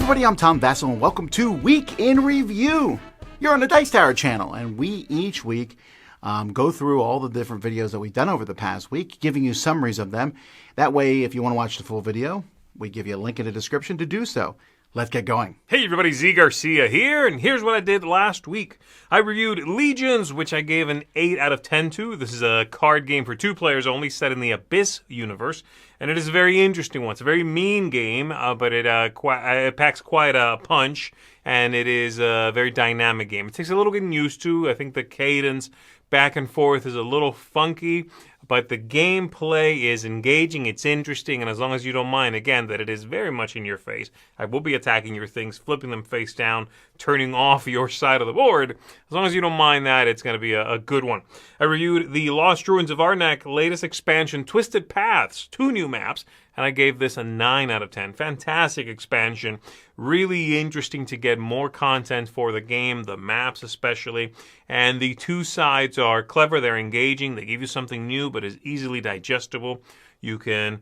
everybody, I'm Tom Vassell, and welcome to Week in Review. You're on the Dice Tower channel, and we each week go through all the different videos that we've done over the past week, giving you summaries of them. That way, if you want to watch the full video, we give you a link in the description to do so. Let's get going. Hey everybody, Garcia here, and here's what I did last week. I reviewed Legions, which I gave an 8 out of 10 to. This is a card game for 2 players only, set in the Abyss universe, and it is a very interesting one. It's a very mean game, but it packs quite a punch, and it is a very dynamic game. It takes a little getting used to. I think the cadence back and forth is a little funky, but the gameplay is engaging, it's interesting, and as long as you don't mind, again, that it is very much in your face. I will be attacking your things, flipping them face down, turning off your side of the board. As long as you don't mind that, it's going to be a good one. I reviewed the Lost Ruins of Arnak latest expansion, Twisted Paths, 2 new maps, and I gave this a 9 out of 10. Fantastic expansion. Really interesting to get more content for the game, the maps especially. And the 2 sides are clever, they're engaging, they give you something new but is easily digestible. You can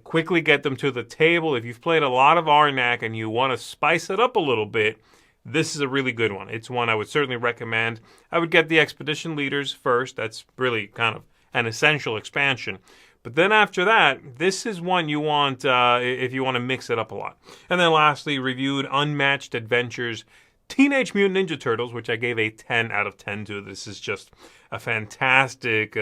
quickly get them to the table. If you've played a lot of Arnak and you want to spice it up a little bit, this is a really good one. It's one I would certainly recommend. I would get the Expedition Leaders first. That's really kind of an essential expansion. But then after that, this is one you want if you want to mix it up a lot. And then lastly, reviewed Unmatched Adventures, Teenage Mutant Ninja Turtles, which I gave a 10 out of 10 to. This is just a fantastic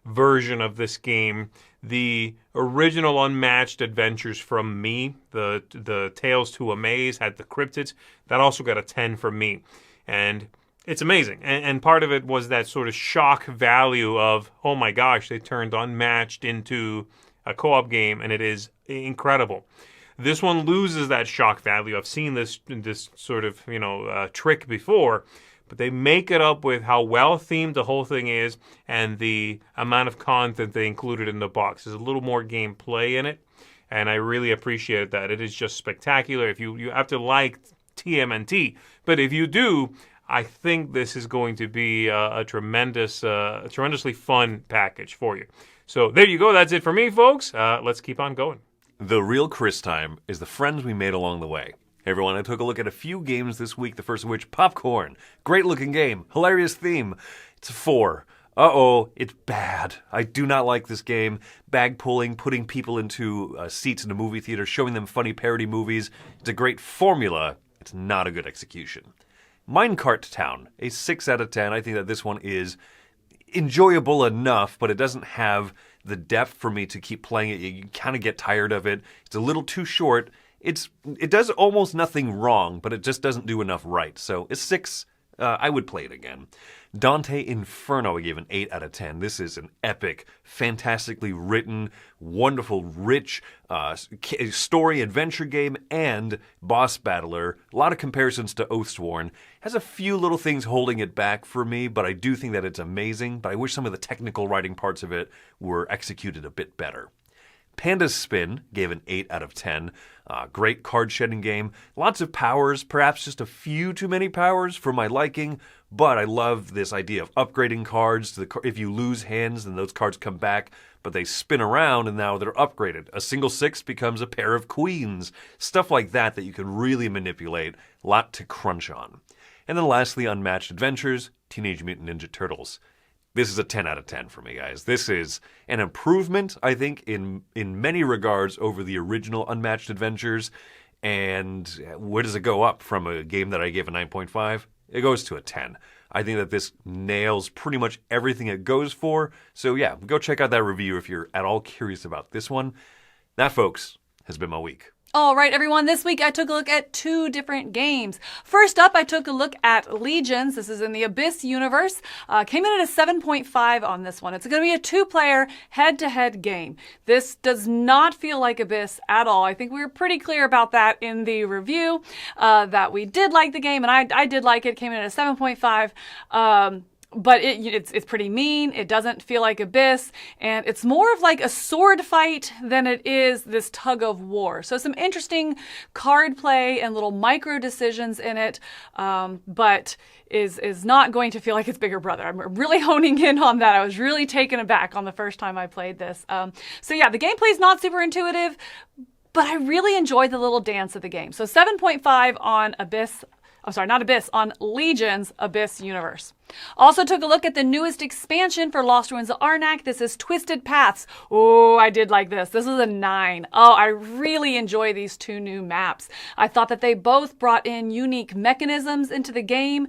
version of this game. The original Unmatched Adventures from me, the Tales to Amaze, had the cryptids. That also got a 10 from me. And it's amazing. And part of it was that sort of shock value of, oh my gosh, they turned Unmatched into a co-op game, and it is incredible. This one loses that shock value. I've seen this sort of, trick before, but they make it up with how well-themed the whole thing is and the amount of content they included in the box. There's a little more gameplay in it, and I really appreciate that. It is just spectacular. If you have to like TMNT, but if you do, I think this is going to be a tremendously fun package for you. So there you go. That's it for me, folks. Let's keep on going. The real Chris time is the friends we made along the way. Hey everyone, I took a look at a few games this week, the first of which, Popcorn. Great looking game, hilarious theme. It's a 4. Uh-oh, it's bad. I do not like this game. Bag pulling, putting people into seats in a movie theater, showing them funny parody movies. It's a great formula. It's not a good execution. Minecart Town, a 6 out of 10. I think that this one is enjoyable enough, but it doesn't have the depth for me to keep playing it. You kind of get tired of it. It's a little too short. It does almost nothing wrong, but it just doesn't do enough right. So it's 6. I would play it again. Dante Inferno, I gave an 8 out of 10. This is an epic, fantastically written, wonderful, rich story adventure game and boss battler. A lot of comparisons to Oathsworn. Has a few little things holding it back for me, but I do think that it's amazing. But I wish some of the technical writing parts of it were executed a bit better. Panda's Spin gave an 8 out of 10. Great card shedding game. Lots of powers, perhaps just a few too many powers for my liking, but I love this idea of upgrading cards. If you lose hands, then those cards come back, but they spin around and now they're upgraded. A single 6 becomes a pair of queens. Stuff like that you can really manipulate. A lot to crunch on. And then lastly, Unmatched Adventures, Teenage Mutant Ninja Turtles. This is a 10 out of 10 for me, guys. This is an improvement, I think, in many regards over the original Unmatched Adventures. And where does it go up from a game that I gave a 9.5? It goes to a 10. I think that this nails pretty much everything it goes for. So yeah, go check out that review if you're at all curious about this one. That, folks, has been my week. All right, everyone, this week I took a look at 2 different games. First up, I took a look at Legions. This is in the Abyss universe. Came in at a 7.5 on this one. It's going to be a 2-player head-to-head game. This does not feel like Abyss at all. I think we were pretty clear about that in the review, that we did like the game, and I did like it. Came in at a 7.5. But it's pretty mean. It doesn't feel like Abyss, and it's more of like a sword fight than it is this tug of war. So some interesting card play and little micro decisions in it, but is not going to feel like its bigger brother. I'm really honing in on that. I was really taken aback on the first time I played this. So yeah, the gameplay is not super intuitive. but I really enjoyed the little dance of the game. So 7.5 on Abyss. Oh, sorry, not Abyss, on Legion's Abyss Universe. Also took a look at the newest expansion for Lost Ruins of Arnak. This is Twisted Paths. Oh, I did like this. This is a 9. Oh, I really enjoy these 2 new maps. I thought that they both brought in unique mechanisms into the game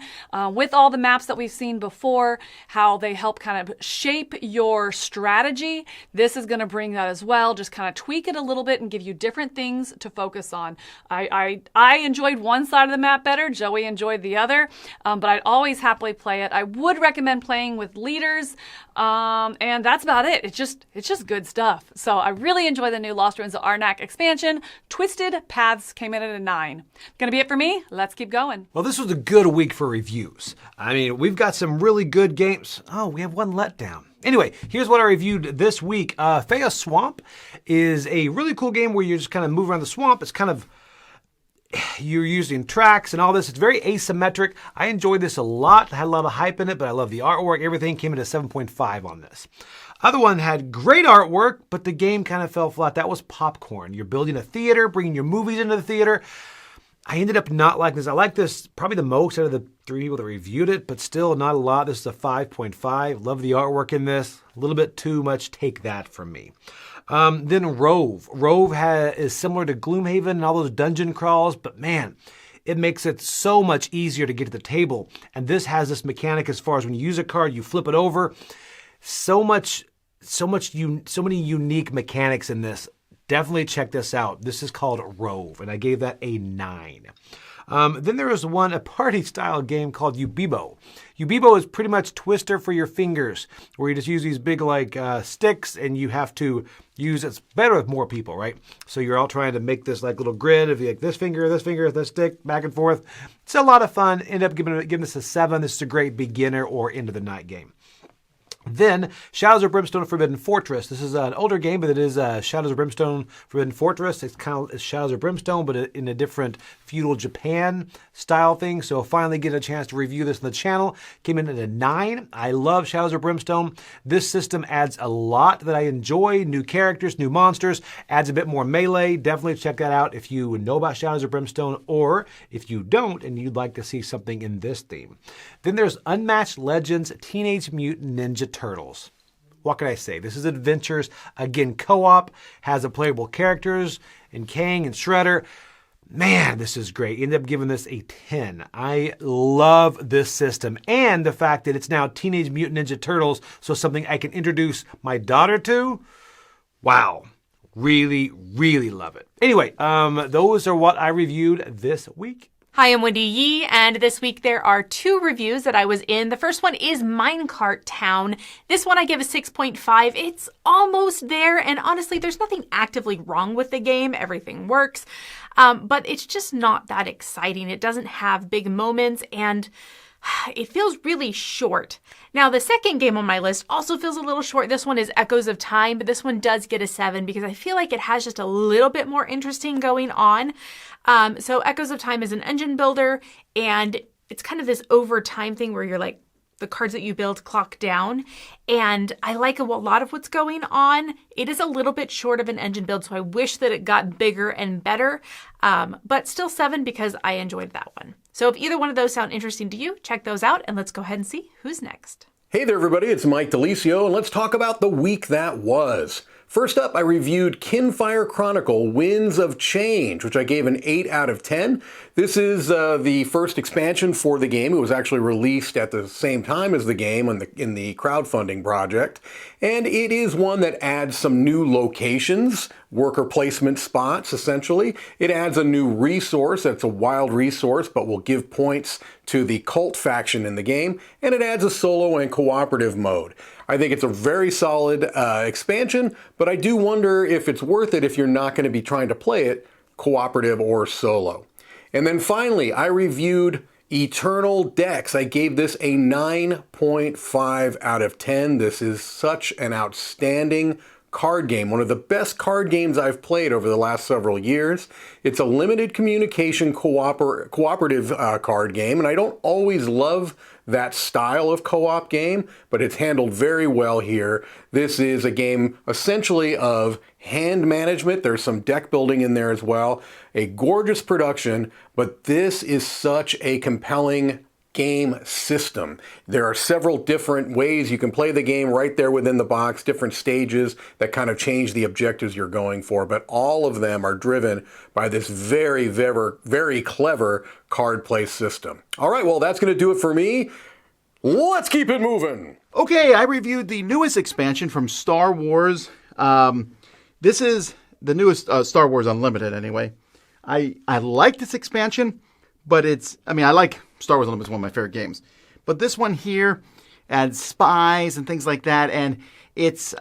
with all the maps that we've seen before, how they help kind of shape your strategy. This is going to bring that as well, just kind of tweak it a little bit and give you different things to focus on. I enjoyed one side of the map better. Joey enjoyed the other, but I'd always happily play it. I would recommend playing with leaders, and that's about it. It's just good stuff. So I really enjoy the new Lost Ruins of Arnak expansion. Twisted Paths came in at a 9. Gonna be it for me. Let's keep going. Well, this was a good week for reviews. I mean, we've got some really good games. Oh, we have one letdown. Anyway, here's what I reviewed this week. Faya Swamp is a really cool game where you just kind of move around the swamp. It's kind of, you're using tracks and all this. It's very asymmetric. I enjoyed this a lot. I had a lot of hype in it, but I love the artwork. Everything came in at 7.5 on this. Other one had great artwork, but the game kind of fell flat. That was Popcorn. You're building a theater, bringing your movies into the theater. I ended up not liking this. I like this probably the most out of the 3 people that reviewed it, but still not a lot. This is a 5.5. Love the artwork in this. A little bit too much. Take that from me. Then Rove. Rove is similar to Gloomhaven and all those dungeon crawls, but man, it makes it so much easier to get to the table. And this has this mechanic as far as when you use a card, you flip it over. So many unique mechanics in this. Definitely check this out. This is called Rove, and I gave that a 9. Then there was a party-style game called Ubibo. Ubibo is pretty much Twister for your fingers, where you just use these big sticks, and you have to use it's better with more people, right? So you're all trying to make this little grid of this finger, this stick, back and forth. It's a lot of fun. End up giving this a 7. This is a great beginner or end of the night game. Then, Shadows of Brimstone Forbidden Fortress. This is an older game, but it is Shadows of Brimstone Forbidden Fortress. It's kind of Shadows of Brimstone, but in a different feudal Japan style thing. So finally get a chance to review this on the channel. Came in at a 9. I love Shadows of Brimstone. This system adds a lot that I enjoy. New characters, new monsters, adds a bit more melee. Definitely check that out if you know about Shadows of Brimstone, or if you don't and you'd like to see something in this theme. Then there's Unmatched Legends Teenage Mutant Ninja Turtles. What can I say? This is adventures. Again, co-op, has a playable characters in Kang and Shredder. Man, this is great. Ended up giving this a 10. I love this system and the fact that it's now Teenage Mutant Ninja Turtles, so something I can introduce my daughter to. Wow. Really, really love it. Anyway, those are what I reviewed this week. Hi, I'm Wendy Yee, and this week there are 2 reviews that I was in. The first one is Minecart Town. This one I give a 6.5. It's almost there, and honestly, there's nothing actively wrong with the game. Everything works, but it's just not that exciting. It doesn't have big moments, and it feels really short. Now, the second game on my list also feels a little short. This one is Echoes of Time, but this one does get a 7 because I feel like it has just a little bit more interesting going on. So Echoes of Time is an engine builder, and it's kind of this over time thing where you're the cards that you build clock down. And I like a lot of what's going on. It is a little bit short of an engine build, so I wish that it got bigger and better. But still 7 because I enjoyed that one. So if either one of those sound interesting to you, check those out, and let's go ahead and see who's next. Hey there, everybody. It's Mike DeLisio, and let's talk about the week that was. First up, I reviewed Kinfire Chronicle Winds of Change, which I gave an 8 out of 10. This is the first expansion for the game. It was actually released at the same time as the game in the crowdfunding project. And it is one that adds some new locations, worker placement spots, essentially. It adds a new resource that's a wild resource, but will give points to the cult faction in the game. And it adds a solo and cooperative mode. I think it's a very solid expansion, but I do wonder if it's worth it if you're not going to be trying to play it cooperative or solo. And then finally, I reviewed Eternal Decks. I gave this a 9.5 out of 10. This is such an outstanding card game, one of the best card games I've played over the last several years. It's a limited communication cooperative card game, and I don't always love that style of co-op game, but it's handled very well here. This is a game essentially of hand management. There's some deck building in there as well. A gorgeous production, but this is such a compelling game system. There are several different ways you can play the game right there within the box, different stages that kind of change the objectives you're going for, but all of them are driven by this very, very, very clever card play system. All right, well, that's going to do it for me. Let's keep it moving. Okay, I reviewed the newest expansion from Star Wars. This is the newest Star Wars Unlimited anyway. I like this expansion, but I like Star Wars Unlimited, is one of my favorite games. But this one here adds spies and things like that, and it's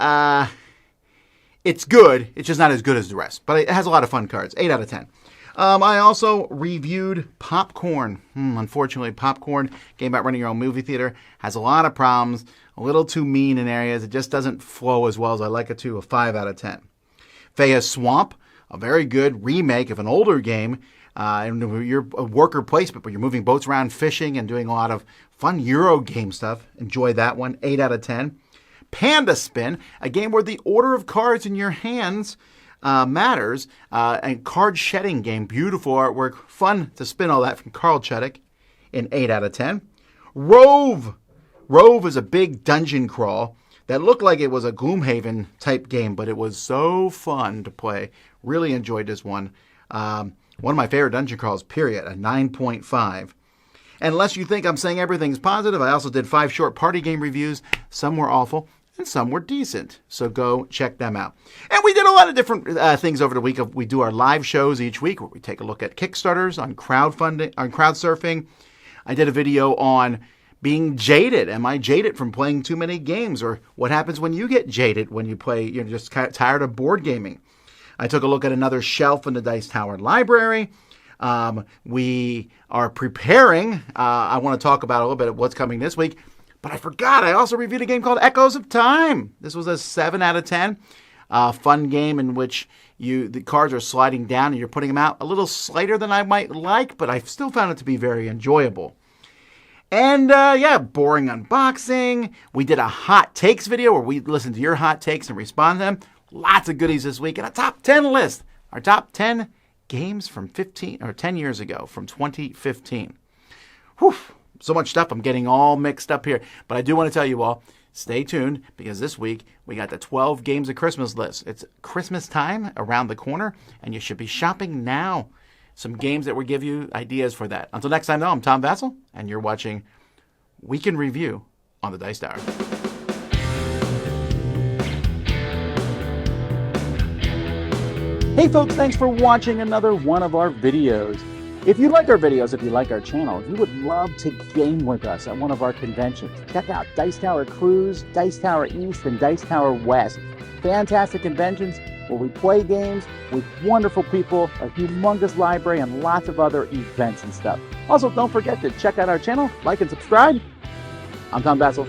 good. It's just not as good as the rest, but it has a lot of fun cards. 8 out of 10. I also reviewed Popcorn. Unfortunately, Popcorn, game about running your own movie theater, has a lot of problems, a little too mean in areas. It just doesn't flow as well as I like it to. A 5 out of 10. Fea's Swamp, a very good remake of an older game. And you're a worker placement, but you're moving boats around, fishing, and doing a lot of fun Euro game stuff. Enjoy that one. 8 out of 10. Panda Spin, a game where the order of cards in your hands matters. And card shedding game. Beautiful artwork. Fun to spin all that from Carl Chuddick. An 8 out of 10. Rove. Rove is a big dungeon crawl that looked like it was a Gloomhaven type game, but it was so fun to play. Really enjoyed this one. One of my favorite dungeon crawls, period, a 9.5. And unless you think I'm saying everything's positive, I also did 5 short party game reviews. Some were awful, and some were decent. So go check them out. And we did a lot of different things over the week. We do our live shows each week where we take a look at Kickstarters, on crowdfunding, on crowdsurfing. I did a video on being jaded. Am I jaded from playing too many games? Or what happens when you get jaded when you play, you're just tired of board gaming? I took a look at another shelf in the Dice Tower library. We are preparing. I want to talk about a little bit of what's coming this week. But I forgot. I also reviewed a game called Echoes of Time. This was a 7 out of 10. Fun game in which the cards are sliding down and you're putting them out. A little slighter than I might like, but I still found it to be very enjoyable. And boring unboxing. We did a hot takes video where we listened to your hot takes and respond to them. Lots of goodies this week, and a top 10 list. Our top 10 games from 10 years ago, from 2015. Whew, so much stuff. I'm getting all mixed up here. But I do want to tell you all, stay tuned, because this week we got the 12 games of Christmas list. It's Christmas time around the corner, and you should be shopping now. Some games that will give you ideas for that. Until next time, though, I'm Tom Vassell, and you're watching Week in Review on the Dice Tower. Hey folks, thanks for watching another one of our videos. If you like our videos, if you like our channel, if you would love to game with us at one of our conventions, check out Dice Tower Cruise, Dice Tower East, and Dice Tower West. Fantastic conventions where we play games with wonderful people, a humongous library, and lots of other events and stuff. Also, don't forget to check out our channel, like and subscribe. I'm Tom Vassell.